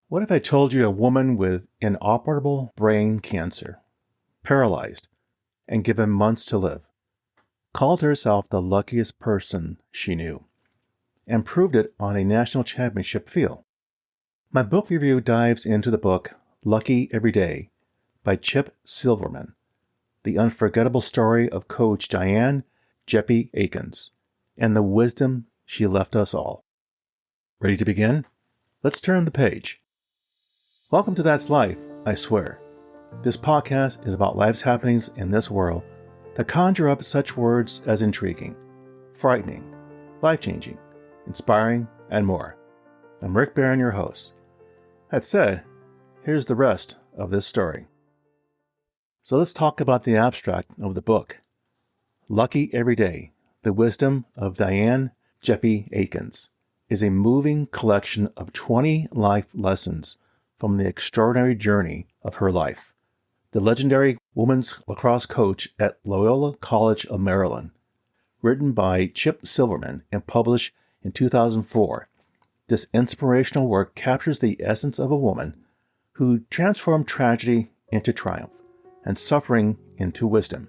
What if I told you a woman with inoperable brain cancer, paralyzed, and given months to live, called herself the luckiest person she knew, and proved it on a national championship field? My book review dives into the book Lucky Every Day by Chip Silverman, the unforgettable story of Coach Diane "Jeppy" Aikens, and the wisdom she left us all. Ready to begin? Let's turn the page. Welcome to That's Life, I swear. This podcast is about life's happenings in this world that conjure up such words as intriguing, frightening, life-changing, inspiring, and more. I'm Rick Barron, your host. That said, here's the rest of this story. So let's talk about the abstract of the book. Lucky Every Day, The Wisdom of Diane "Jeppy" Aikens is a moving collection of 20 life lessons from the extraordinary journey of her life. The legendary women's lacrosse coach at Loyola College of Maryland. Written by Chip Silverman and published in 2004, this inspirational work captures the essence of a woman who transformed tragedy into triumph and suffering into wisdom.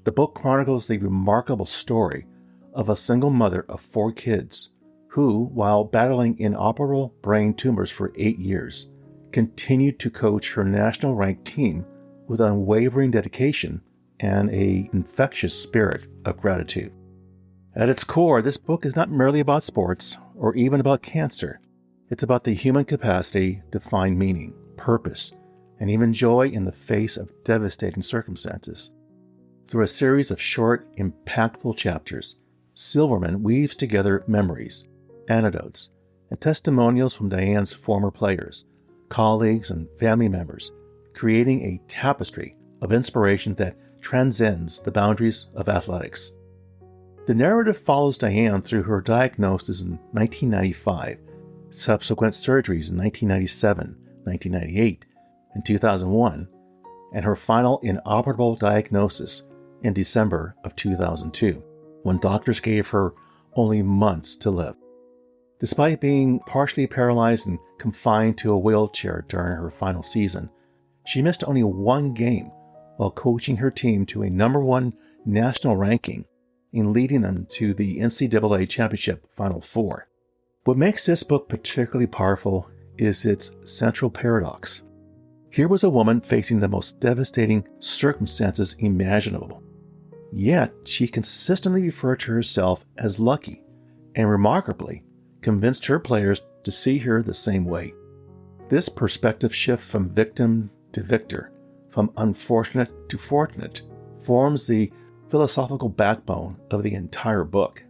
The book chronicles the remarkable story of a single mother of 4 kids who, while battling inoperable brain tumors for 8 years, continued to coach her national-ranked team with unwavering dedication and an infectious spirit of gratitude. At its core, this book is not merely about sports or even about cancer. It's about the human capacity to find meaning, purpose, and even joy in the face of devastating circumstances. Through a series of short, impactful chapters, Silverman weaves together memories, anecdotes, and testimonials from Diane's former players, colleagues, and family members, creating a tapestry of inspiration that transcends the boundaries of athletics. The narrative follows Diane through her diagnosis in 1995, subsequent surgeries in 1997, 1998, and 2001, and her final inoperable diagnosis in December of 2002, when doctors gave her only months to live. Despite being partially paralyzed and confined to a wheelchair during her final season, she missed only 1 game while coaching her team to a number 1 national ranking and leading them to the NCAA Championship Final Four. What makes this book particularly powerful is its central paradox. Here was a woman facing the most devastating circumstances imaginable. Yet, she consistently referred to herself as lucky, and remarkably, convinced her players to see her the same way. This perspective shift from victim to victor, from unfortunate to fortunate, forms the philosophical backbone of the entire book.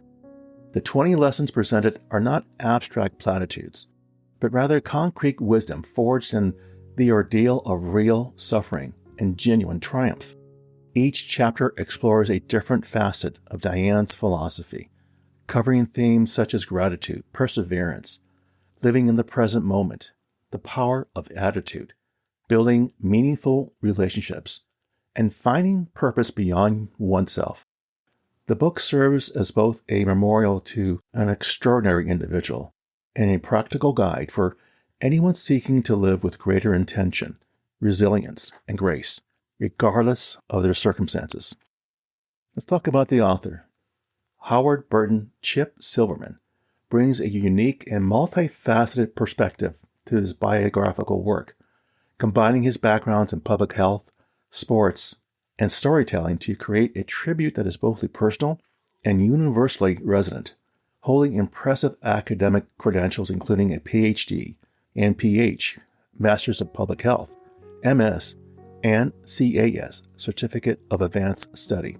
The 20 lessons presented are not abstract platitudes, but rather concrete wisdom forged in the ordeal of real suffering and genuine triumph. Each chapter explores a different facet of Diane's philosophy, covering themes such as gratitude, perseverance, living in the present moment, the power of attitude, building meaningful relationships, and finding purpose beyond oneself. The book serves as both a memorial to an extraordinary individual and a practical guide for anyone seeking to live with greater intention, resilience, and grace, regardless of their circumstances. Let's talk about the author. Howard Burton Chip Silverman brings a unique and multifaceted perspective to his biographical work, combining his backgrounds in public health, sports, and storytelling to create a tribute that is both personal and universally resonant, holding impressive academic credentials including a PhD and PH, Masters of Public Health, MS, and CAS, Certificate of Advanced Study.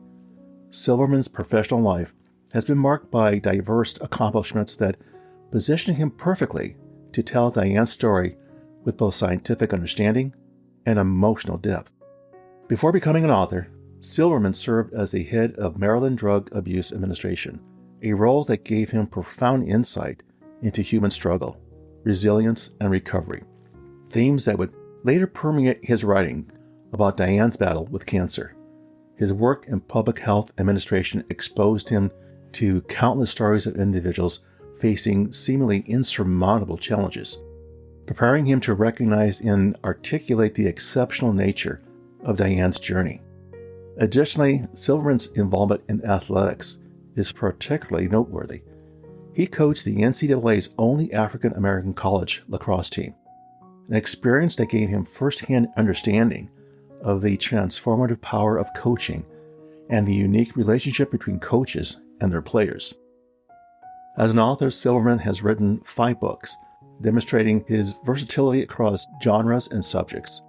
Silverman's professional life has been marked by diverse accomplishments that position him perfectly to tell Diane's story with both scientific understanding and emotional depth. Before becoming an author, Silverman served as the head of Maryland Drug Abuse Administration, a role that gave him profound insight into human struggle, resilience, and recovery, themes that would later permeate his writing about Diane's battle with cancer. His work in public health administration exposed him to countless stories of individuals facing seemingly insurmountable challenges, preparing him to recognize and articulate the exceptional nature of Diane's journey. Additionally, Silverman's involvement in athletics is particularly noteworthy. He coached the NCAA's only African American college lacrosse team, an experience that gave him firsthand understanding of the transformative power of coaching and the unique relationship between coaches and their players. As an author, Silverman has written 5 books, demonstrating his versatility across genres and subjects.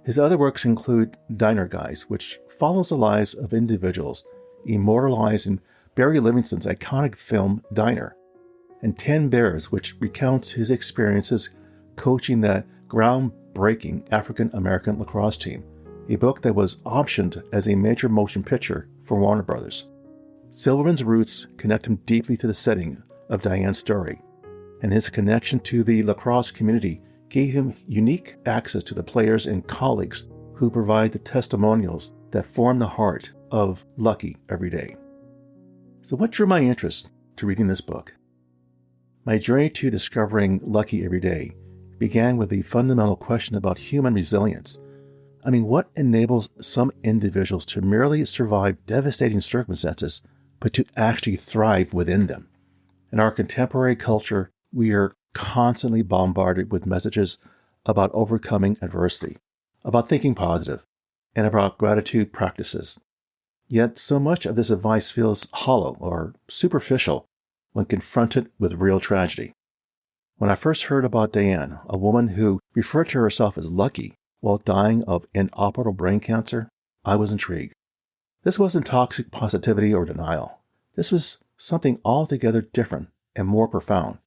His other works include Diner Guys, which follows the lives of individuals immortalized in Barry Livingston's iconic film Diner, and 10 Bears, which recounts his experiences coaching that groundbreaking African American lacrosse team, a book that was optioned as a major motion picture for Warner Brothers. Silverman's roots connect him deeply to the setting of Diane's story, and his connection to the lacrosse community gave him unique access to the players and colleagues who provide the testimonials that form the heart of Lucky every day. So what drew my interest to reading this book? My journey to discovering Lucky every day began with the fundamental question about human resilience. What enables some individuals to merely survive devastating circumstances, but to actually thrive within them? In our contemporary culture, we are constantly bombarded with messages about overcoming adversity, about thinking positive, and about gratitude practices. Yet so much of this advice feels hollow or superficial when confronted with real tragedy. When I first heard about Diane, a woman who referred to herself as lucky while dying of inoperable brain cancer, I was intrigued. This wasn't toxic positivity or denial. This was something altogether different and more profound.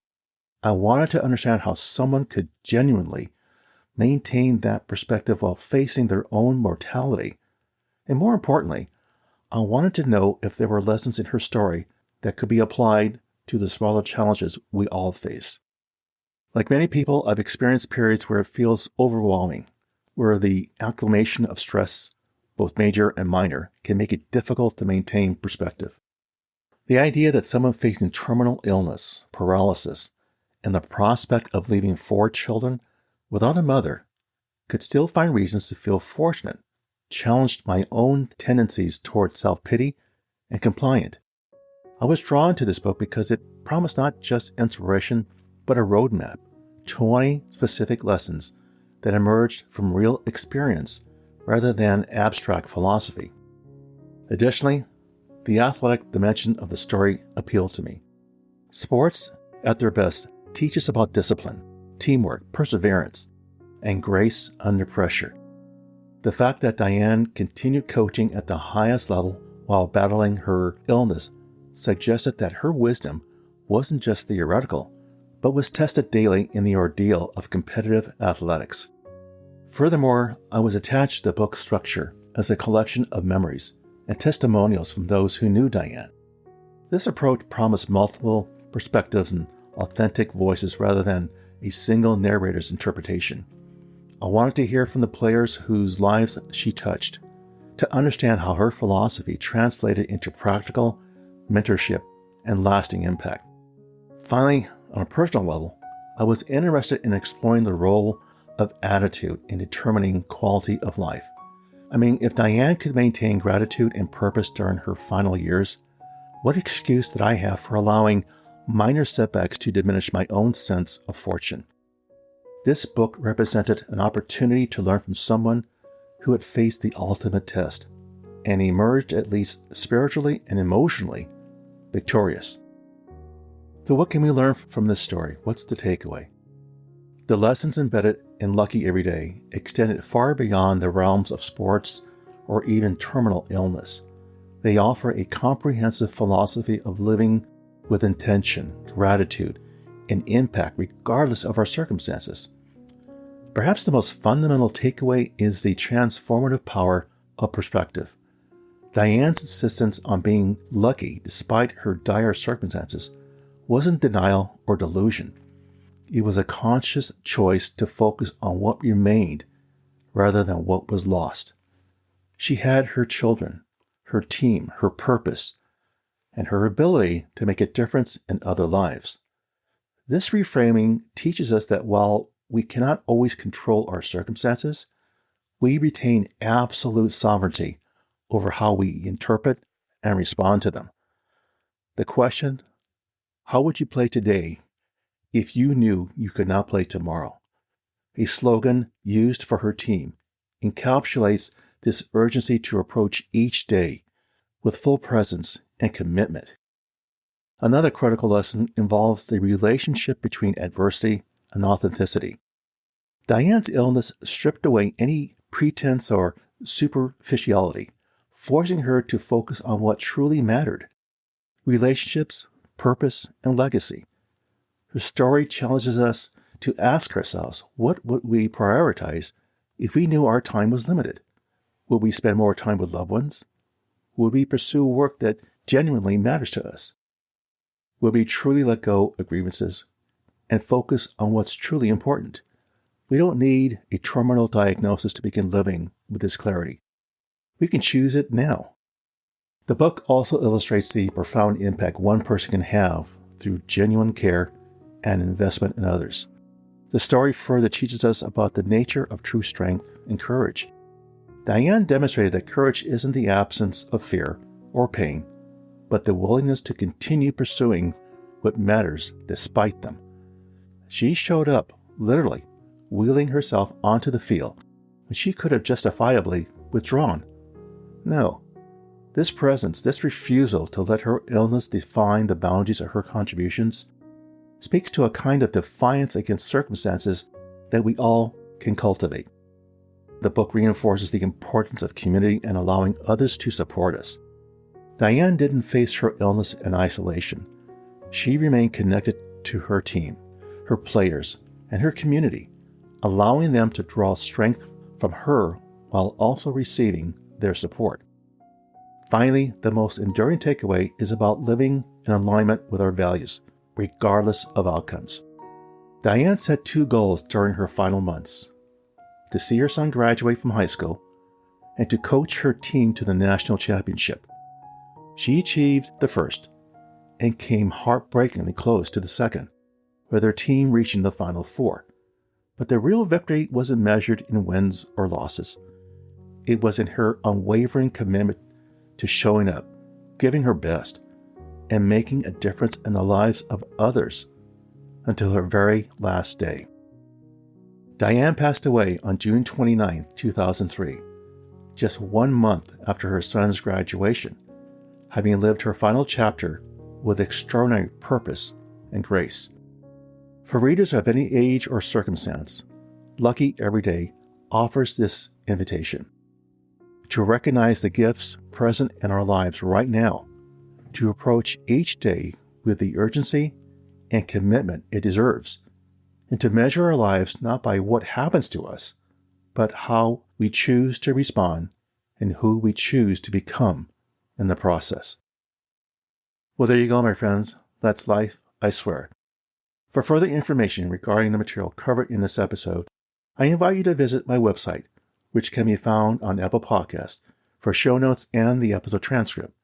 I wanted to understand how someone could genuinely maintain that perspective while facing their own mortality. And more importantly, I wanted to know if there were lessons in her story that could be applied to the smaller challenges we all face. Like many people, I've experienced periods where it feels overwhelming, where the accumulation of stress, both major and minor, can make it difficult to maintain perspective. The idea that someone facing terminal illness, paralysis, and the prospect of leaving 4 children without a mother could still find reasons to feel fortunate challenged my own tendencies toward self-pity and compliant. I was drawn to this book because it promised not just inspiration, but a roadmap, 20 specific lessons that emerged from real experience rather than abstract philosophy. Additionally, the athletic dimension of the story appealed to me. Sports, at their best, teach us about discipline, teamwork, perseverance, and grace under pressure. The fact that Diane continued coaching at the highest level while battling her illness suggested that her wisdom wasn't just theoretical, but was tested daily in the ordeal of competitive athletics. Furthermore, I was attached to the book's structure as a collection of memories and testimonials from those who knew Diane. This approach promised multiple perspectives and authentic voices rather than a single narrator's interpretation. I wanted to hear from the players whose lives she touched, to understand how her philosophy translated into practical mentorship and lasting impact. Finally, on a personal level, I was interested in exploring the role of attitude in determining quality of life. If Diane could maintain gratitude and purpose during her final years, what excuse did I have for allowing minor setbacks to diminish my own sense of fortune? This book represented an opportunity to learn from someone who had faced the ultimate test and emerged, at least spiritually and emotionally, victorious. So what can we learn from this story? What's the takeaway? The lessons embedded in Lucky Every Day extended far beyond the realms of sports or even terminal illness. They offer a comprehensive philosophy of living with intention, gratitude, and impact regardless of our circumstances. Perhaps the most fundamental takeaway is the transformative power of perspective. Diane's insistence on being lucky despite her dire circumstances wasn't denial or delusion. It was a conscious choice to focus on what remained rather than what was lost. She had her children, her team, her purpose, and her ability to make a difference in other lives. This reframing teaches us that while we cannot always control our circumstances, we retain absolute sovereignty over how we interpret and respond to them. The question, how would you play today if you knew you could not play tomorrow? A slogan used for her team encapsulates this urgency to approach each day with full presence and commitment. Another critical lesson involves the relationship between adversity and authenticity. Diane's illness stripped away any pretense or superficiality, forcing her to focus on what truly mattered: relationships, purpose, and legacy. Her story challenges us to ask ourselves, what would we prioritize if we knew our time was limited? Would we spend more time with loved ones? Would we pursue work that genuinely matters to us? Would we truly let go of grievances and focus on what's truly important? We don't need a terminal diagnosis to begin living with this clarity. We can choose it now. The book also illustrates the profound impact one person can have through genuine care and investment in others. The story further teaches us about the nature of true strength and courage. Diane demonstrated that courage isn't the absence of fear or pain, but the willingness to continue pursuing what matters despite them. She showed up, literally, wheeling herself onto the field when she could have justifiably withdrawn. No, this presence, this refusal to let her illness define the boundaries of her contributions, speaks to a kind of defiance against circumstances that we all can cultivate. The book reinforces the importance of community and allowing others to support us. Diane didn't face her illness in isolation. She remained connected to her team, her players, and her community, allowing them to draw strength from her while also receiving their support. Finally, the most enduring takeaway is about living in alignment with our values, regardless of outcomes. Diane set 2 goals during her final months: to see her son graduate from high school and to coach her team to the national championship. She achieved the first and came heartbreakingly close to the second, with her team reaching the Final Four. But the real victory wasn't measured in wins or losses. It was in her unwavering commitment to showing up, giving her best, and making a difference in the lives of others until her very last day. Diane passed away on June 29, 2003, just 1 month after her son's graduation, having lived her final chapter with extraordinary purpose and grace. For readers of any age or circumstance, Lucky Everyday offers this invitation: to recognize the gifts present in our lives right now, to approach each day with the urgency and commitment it deserves, and to measure our lives not by what happens to us, but how we choose to respond and who we choose to become in the process. Well, there you go, my friends. That's life, I swear. For further information regarding the material covered in this episode, I invite you to visit my website, which can be found on Apple Podcasts, for show notes and the episode transcript.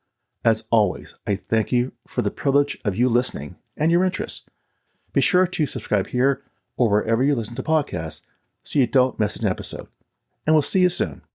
As always, I thank you for the privilege of you listening and your interest. Be sure to subscribe here or wherever you listen to podcasts so you don't miss an episode. And we'll see you soon.